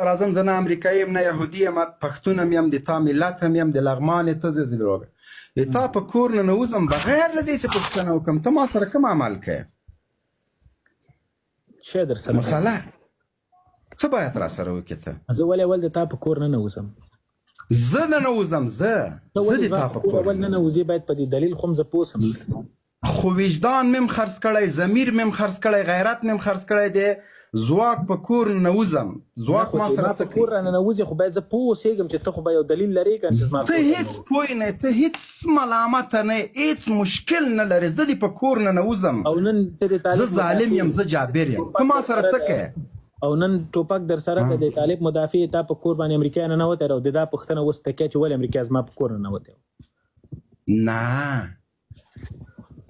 ته راځم زه نه امریکایي یم نه یهودي یم پښتون هم یم د تا ملت هم یم د لغمان یې ته زه دروغه د تا په کور ننوځم بغیر له دې چې پوښتنه وکړم ته ما سره کوم عمل کوې څه در سره مسله څه باید را سره وکړې ته زه ولې اول د تا په کور ننوځم زه ننوځم زه د تا په کور اول ننوځې باید په دې دلیل خو هم زه پوه سم خو وجدان مم خرڅ کړی ضمیر مم خرڅ کړی غیرت مم خرڅ کړی دی زواک په کور ننوځم زواک ما سره څه کور راننوځې خو باید زه پوه اوسېږم چې ته خو به یو دلیل لرې که ته هېڅ پوه نه ته هېڅ ملامته نه هېڅ مشکل نه لرې زه دې په کور ننوځم او نن زه ظالم یم زه جابر یم ته ما سره څه کوې او نن ټوپک در سره د طالب مدافع تا په کور باندې امریکا ننوتی او د دا پوښتنه اوس ته کوې چې ولې امریکا زما په کور ننوتی نه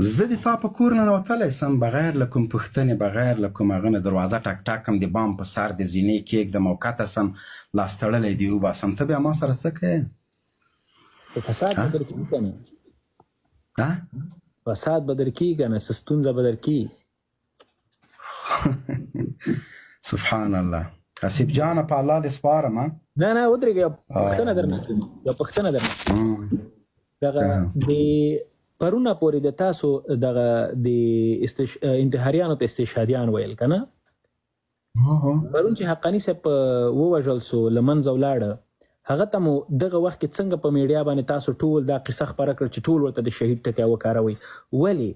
زه د تا په کور ننوتلی سم بغیر له کوم پوښتنې بغیر له کوم هغه نه دروازه ټک ټک کم د بام په سر د زینې کېږدم او کته سم لاس تړلی دې وباسم ته بیا ما سره څه کوې فساد به در کېږي که نه فساد به در کېږي که نه څه ستونزه به در کېږي سبحان الله حسیب جانه په الله دې سپارم نه نه ودرېږه یو پوښتنه درنه کوم یو پوښتنه درنه دغه د پرونه پورې د تاسو دغه د انتحاریانو ته استشهادیان ویل که نه پرون چې حقاني صاحب ووژل سو له منځه ولاړه هغه ته مو دغه وخت کې څنګه په میډیا باندې تاسو ټول دا قصه خپره کړه چې ټول ورته د شهید ټکی وکاروئ ولې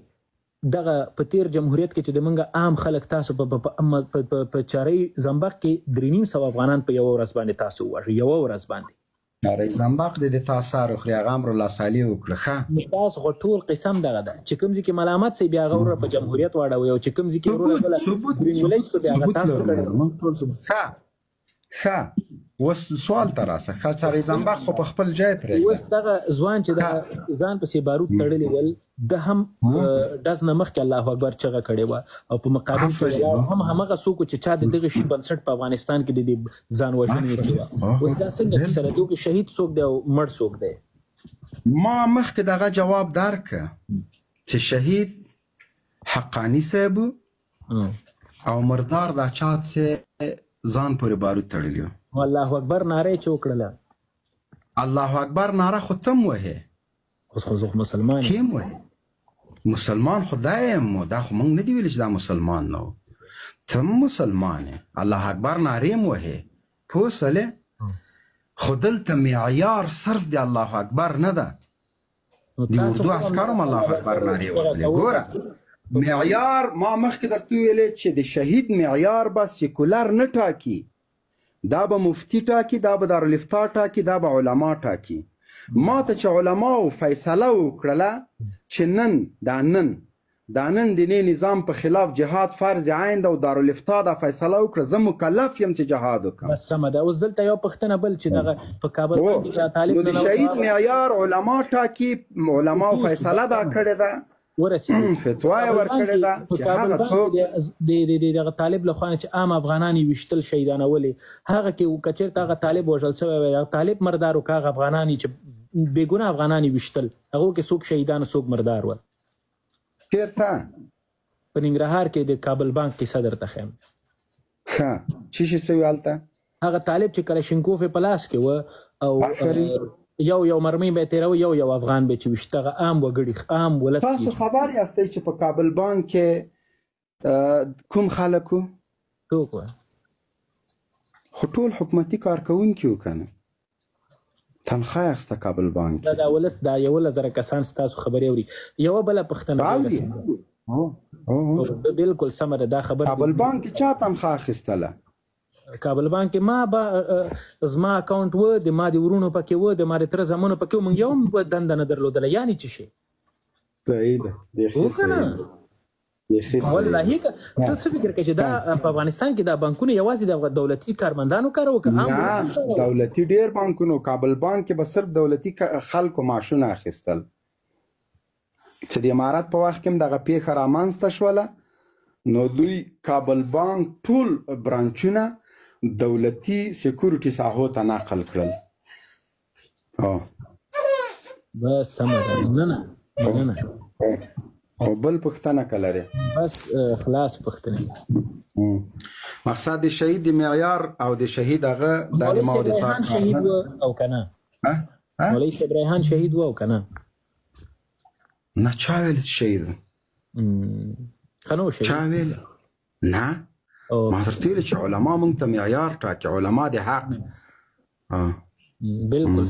دغه په تیر جمهوریت کې چې د منګه عام خلک تاسو په چارۍ زنبق کې 350 افغانان په یوه ورځ باندې تاسو ووژئ یوه ورځ باندې نری زنبق د تا سار خوري هغه امر الله صالح وکړه ښه تاسو خو ټول قسم دغه ده چې کوم ځای کې ملامت سي بیا هغه په جمهوریت واړوي او چې کوم ځای کې ورونه ښه اوس سوال ته راسه ښه چارې زنبق خو په خپل ځای پرېږده اوس دغه ځوان چې د ځان پسې بارود تړلی ول ده هم ډز نه مخکې الله اکبر چغه کړې وه او په مقابل کې هم همغه څوک چې چا د دغه شي بنسټ په افغانستان کې د ځان وژنې کړې وه اوس دا څنګه کیسه ده دوی شهید څوک دی او مړ څوک دی ما مخکې دغه جواب درکړه چې شهید حقانی صاحب او مردار دا چا چې ځان پورې بارود تړلی و الله اکبر ناره یې چې وکړله الله اکبر ناره خو تم وهې اوس خو مسلمان تیم وهې مسلمان خدای یم دا خو موږ نه دي ویلي چې دا مسلمان نه و ته مسلمان یې الله اکبر نارې م وهې پوه سولې خو دلته معیار صرف د الله اکبر نه ده د اردو عسکرو هم الله اکبر نارې وهلې ګوره معیار ما مخکې درته ویلې چې د شهید معیار به سیکولر نه ټاکي دا به مفتی ټاکي دا به دارالافتا ټاکي دا به علما ټاکي ما ته چې علماو فیصله وکړله چې دا نن دیني نظام په خلاف جهاد فرض عین ده او دارالافتا دا فیصله وکړه زه مکلف یم چې جهاد وکړم بس سمه ده اوس دلته یو پوښتنه بل چې دغه په کابل باندې طالب نو د شهید معیار علما ټاکي علماو فیصله دا کړې ده ورسېږي فتوا یې ورکړې ده چې هغه څوک دغه طالب له خوا چې عام افغانان یې ویشتل شهیدانولې هغه کې که چېرته هغه طالب وژل شوی وی هغه طالب مردار و که هغه افغانان چې بېګناه افغانان یې ویشتل هغو کې څوک شهیدان څوک مردار ول چېرته په ننګرهار کې د کابل بانک کیسه درته ښیم ښه څه شي سوي هلته هغه طالب چې کلشینکوف یې په لاس کې و او یو مرمۍ به یې تېروي یو افغان به چې ویشته هغه عام وګړي عام ولس تاسو خبر یاستئ چې په کابل بانک کې کوم خلک وو څوک وه خو ټول حکومتي کارکوونکي وو که نه تنخواه یې اخیسته کابل بانک دا ولس دا 11,000 کسان ستاسو خبرې اوري یوه بله پوښتنه بالکل سمه ده دا خبر کابل بانک کې چا تنخواه اخیستله کابل بانک کې ما به زما اکاونټ و د ما د ورونو پکې و د ما د تره زامنو پکې و موږ یو هم دنده نه درلودله یعنې څه شی صحیح ده والله ته څه فکر کوې چې دا په افغانستان کې دا بانکونه یوازې د دولتي کارمندانو کار وکړه نه دولتي ډېر بانکونو کابل بانک کې به صرف دولتي خلکو معاشونه اخیستل چې د امارت په وخت کې هم دغه پیښه رامنځته شوله نو دوی کابل بانک ټول برانچونه دولتي سکیورټي ساحو ته نقل کړل بس سمه ده مننه او بل پښتنه کلره بس خلاص پښتنه مقصد د شهید د معیار او د شهید هغه د مو د شهید او کنه مولوی ابراهیم شهید و او کنه نه چا ویل شهید خنو شهید چا ویل نه ما درته چې علما مونږ ته معیار ټاکي علما د حق بالکل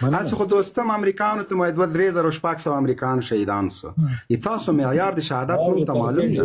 هڅه خو دوستم امریکانو ته مې 2300 امریکان شهیدان سو تاسو معیار د شهادت مونږ ته معلوم دی